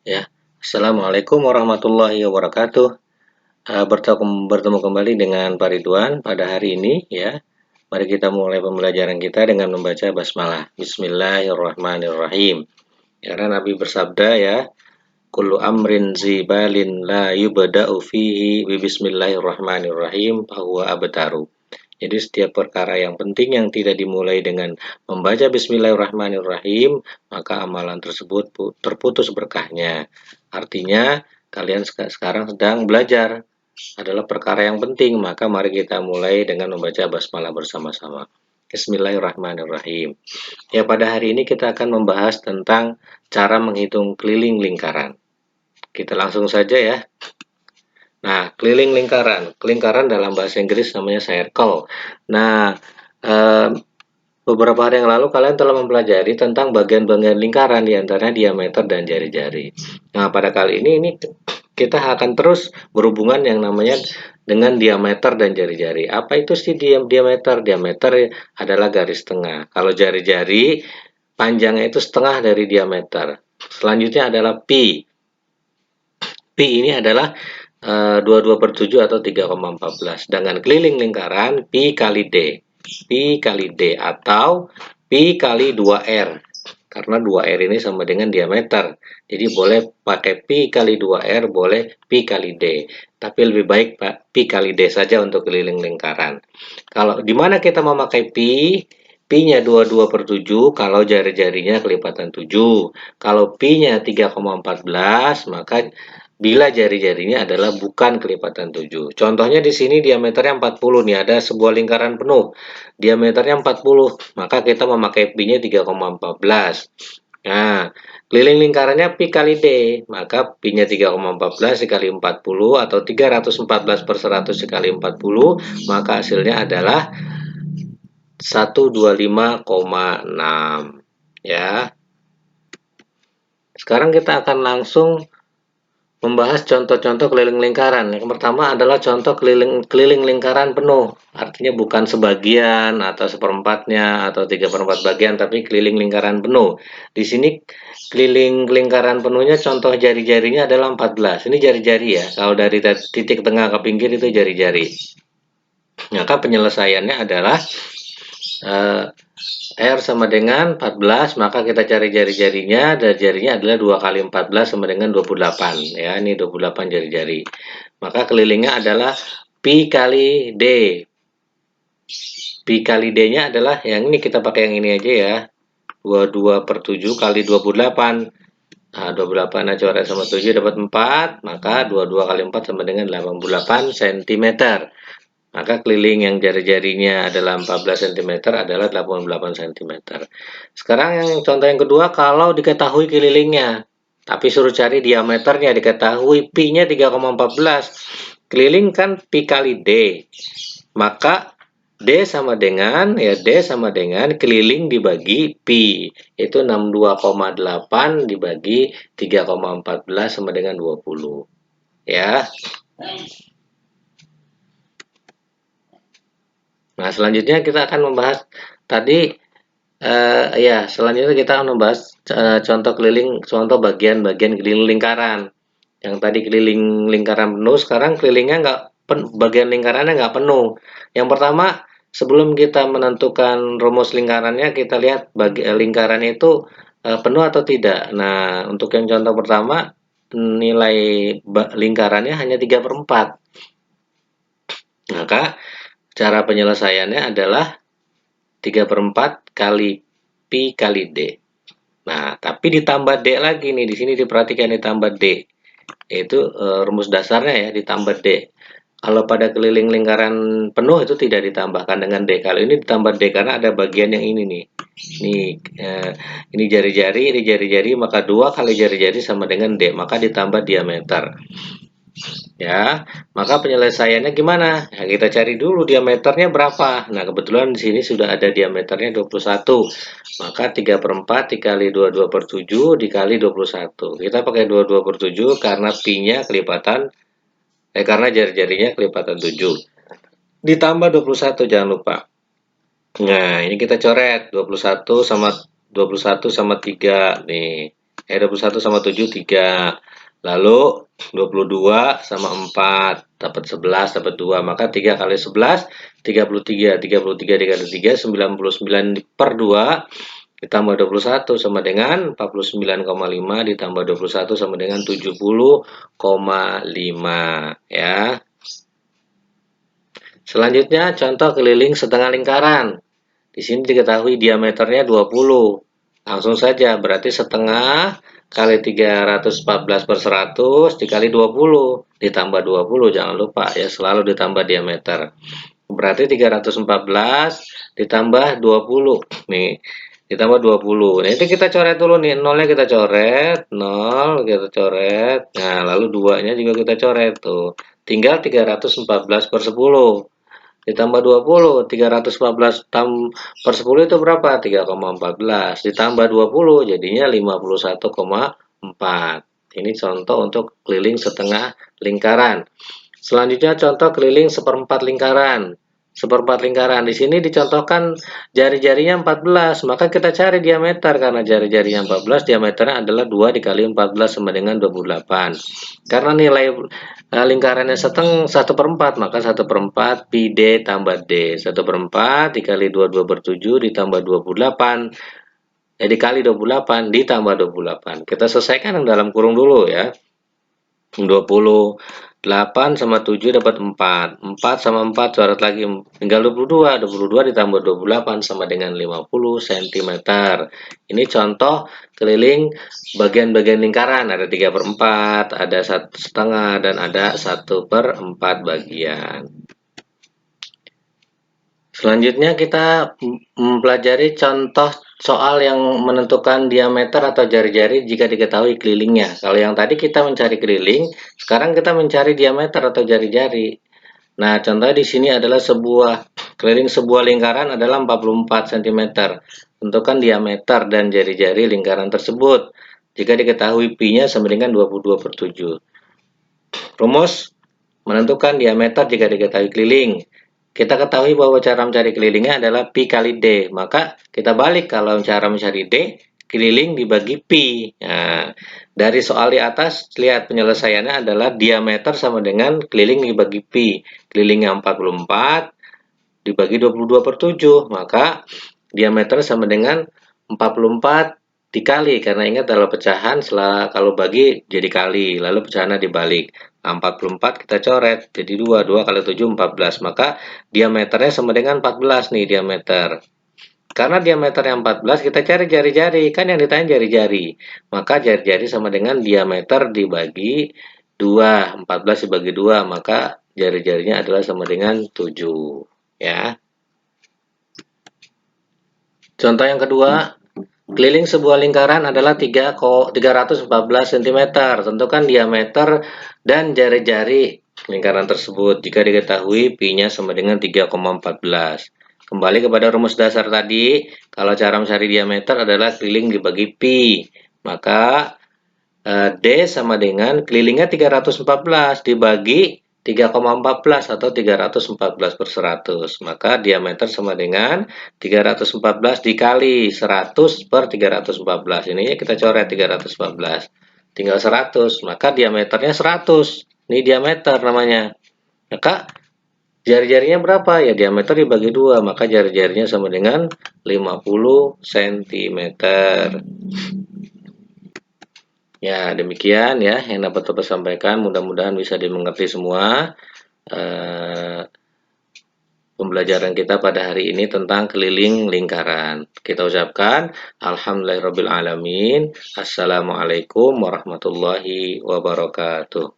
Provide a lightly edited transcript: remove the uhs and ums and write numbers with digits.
Ya, Assalamualaikum warahmatullahi wabarakatuh. Bertemu kembali dengan Pak Ridwan pada hari ini ya. Mari kita mulai pembelajaran kita dengan membaca basmalah. Bismillahirrahmanirrahim. Karena Nabi bersabda ya, kullu amrin zibalin la yubda'u fihi bi bismillahirrahmanirrahim fahuwa abtaru. Jadi setiap perkara yang penting yang tidak dimulai dengan membaca Bismillahirrahmanirrahim, maka amalan tersebut terputus berkahnya. Artinya, kalian sekarang sedang belajar adalah perkara yang penting, maka mari kita mulai dengan membaca basmalah bersama-sama. Bismillahirrahmanirrahim. Ya, pada hari ini kita akan membahas tentang cara menghitung keliling lingkaran. Kita langsung saja ya. Nah, keliling lingkaran. Lingkaran dalam bahasa Inggris namanya circle. Nah, beberapa hari yang lalu kalian telah mempelajari tentang bagian-bagian lingkaran, di antaranya diameter dan jari-jari. Nah, pada kali ini kita akan terus berhubungan yang namanya dengan diameter dan jari-jari. Apa itu sih diameter? Diameter adalah garis tengah. Kalau jari-jari, panjangnya itu setengah dari diameter. Selanjutnya adalah pi. Pi ini adalah 22/7 atau 3,14. Dengan keliling lingkaran pi kali D. Pi kali D atau pi kali 2R. Karena 2R ini sama dengan diameter. Jadi boleh pakai pi kali 2R, boleh pi kali D. Tapi lebih baik pi kali D saja untuk keliling lingkaran. Kalau di mana kita memakai pi? Pi-nya 22/7 kalau jari-jarinya kelipatan 7. Kalau pi-nya 3,14 maka bila jari-jarinya adalah bukan kelipatan 7. Contohnya di sini diameternya 40 nih, ada sebuah lingkaran penuh. Diameternya 40, maka kita memakai pi-nya 3,14. Nah, keliling lingkarannya pi kali D, maka pi-nya 3,14 dikali 40 atau 314/100 dikali 40, maka hasilnya adalah 125,6 ya. Sekarang kita akan langsung membahas contoh-contoh keliling lingkaran. Yang pertama adalah contoh keliling lingkaran penuh. Artinya bukan sebagian atau seperempatnya atau 3/4 bagian, tapi keliling lingkaran penuh. Di sini keliling lingkaran penuhnya contoh jari-jarinya adalah 14. Ini jari-jari ya. Kalau dari titik tengah ke pinggir itu jari-jari. Maka penyelesaiannya adalah R sama dengan 14, maka kita cari jari-jarinya, dan jarinya adalah 2 kali 14 sama dengan 28. Ya, ini 28 jari-jari. Maka kelilingnya adalah pi kali D. Pi kali D-nya adalah yang ini, kita pakai yang ini aja ya. 22/7 kali 28. Nah, 28 coret sama 7 dapat 4, maka 22 kali 4 sama dengan 88 cm. Maka keliling yang jari-jarinya adalah 14 cm adalah 88 cm. Sekarang yang contoh yang kedua, kalau diketahui kelilingnya, tapi suruh cari diameternya, diketahui pi-nya 3,14. Keliling kan pi kali D. Maka D sama dengan keliling dibagi pi. Itu 62,8 dibagi 3,14 sama dengan 20. Ya. Nah, selanjutnya kita akan membahas tadi selanjutnya kita akan membahas contoh bagian-bagian keliling lingkaran. Yang tadi keliling lingkaran penuh, sekarang kelilingnya bagian lingkarannya nggak penuh. Yang pertama, sebelum kita menentukan rumus lingkarannya, kita lihat lingkarannya itu penuh atau tidak. Nah, untuk yang contoh pertama, nilai lingkarannya hanya 3/4. Maka cara penyelesaiannya adalah 3/4 kali pi kali D. Nah, tapi ditambah D lagi nih, di sini diperhatikan ditambah D. Yaitu rumus dasarnya ya, ditambah D. Kalau pada keliling lingkaran penuh itu tidak ditambahkan dengan D. Kalau ini ditambah D karena ada bagian yang ini nih. Ini jari-jari, maka 2 kali jari-jari sama dengan D, maka ditambah diameter. Ya, maka penyelesaiannya gimana? Ya, kita cari dulu diameternya berapa. Nah, kebetulan di sini sudah ada diameternya 21. Maka 3/4 dikali 22/7 dikali 21. Kita pakai 22/7 karena pi-nya karena jari-jarinya kelipatan 7. Ditambah 21, jangan lupa. Nah, ini kita coret 21 sama 3 nih. 21 sama 7, 3. Lalu 22 sama 4, dapat 11, dapat 2. Maka 3 kali 11, 33. 33 dikali 3, 99 per 2 ditambah 21 sama dengan 49,5 ditambah 21 sama dengan 70,5 ya. Selanjutnya contoh keliling setengah lingkaran. Di sini diketahui diameternya 20. Langsung saja, berarti setengah kali 314 per 100 dikali 20 ditambah 20, jangan lupa ya, selalu ditambah diameter. Berarti 314 ditambah 20 nih, ditambah 20. Nah, itu kita coret dulu nih, nolnya kita coret, 0 kita coret. Nah, lalu 2-nya juga kita coret tuh. Tinggal 314 per 10 ditambah 20, 314 per 10 itu berapa? 3,14 ditambah 20 jadinya 51,4. Ini contoh untuk keliling setengah lingkaran. Selanjutnya contoh keliling seperempat lingkaran. Seperempat lingkaran di sini dicontohkan jari-jarinya 14, maka kita cari diameter karena jari-jarinya 14, diameternya adalah 2 dikali 14 sama dengan 28. Karena nilai lingkarannya 1/4, maka 1/4 pi D tambah D. 1/4 dikali 22 per 7 ditambah 28. Dikali 28 ditambah 28. Kita selesaikan yang dalam kurung dulu ya. 28 sama 7 dapat 4. 4 sama 4 coret lagi tinggal 22. 22 ditambah 28 sama dengan 50 cm. Ini contoh keliling bagian-bagian lingkaran, ada 3/4, ada 1/2 dan ada 1/4 bagian. Selanjutnya kita mempelajari contoh soal yang menentukan diameter atau jari-jari jika diketahui kelilingnya. Kalau yang tadi kita mencari keliling, sekarang kita mencari diameter atau jari-jari. Nah, contohnya di sini adalah keliling sebuah lingkaran adalah 44 cm. Tentukan diameter dan jari-jari lingkaran tersebut. Jika diketahui pi-nya sama dengan 22 per 7. Rumus menentukan diameter jika diketahui keliling. Kita ketahui bahwa cara mencari kelilingnya adalah pi kali D. Maka kita balik, kalau cara mencari D, keliling dibagi pi. Nah, dari soal di atas, lihat penyelesaiannya adalah diameter sama dengan keliling dibagi pi. Kelilingnya 44 dibagi 22 per 7. Maka diameter sama dengan 44 dikali, karena ingat dalam pecahan kalau bagi jadi kali, lalu pecahannya dibalik. 44 kita coret jadi 2 kali 7 14, maka diameternya sama dengan 14 nih diameter. Karena diameternya 14, kita cari jari-jari, kan yang ditanya jari-jari, maka jari-jari sama dengan diameter dibagi 2, 14 dibagi 2, maka jari-jarinya adalah sama dengan 7 ya. Contoh yang kedua, keliling sebuah lingkaran adalah 314 cm. Tentukan diameter dan jari-jari lingkaran tersebut jika diketahui pi-nya sama dengan 3,14. Kembali kepada rumus dasar tadi, kalau cara mencari diameter adalah keliling dibagi pi. Maka D sama dengan kelilingnya 314 dibagi 3,14 atau 314 per 100. Maka diameter sama dengan 314 dikali 100 per 314. Ini kita coret 314. Tinggal 100. Maka diameternya 100. Ini diameter namanya. Maka jari-jarinya berapa? Ya diameter dibagi 2. Maka jari-jarinya sama dengan 50 cm. Ya, demikian ya yang dapat Bapak sampaikan. Mudah-mudahan bisa dimengerti semua pembelajaran kita pada hari ini tentang keliling lingkaran. Kita ucapkan alhamdulillahirabbil alamin. Assalamualaikum warahmatullahi wabarakatuh.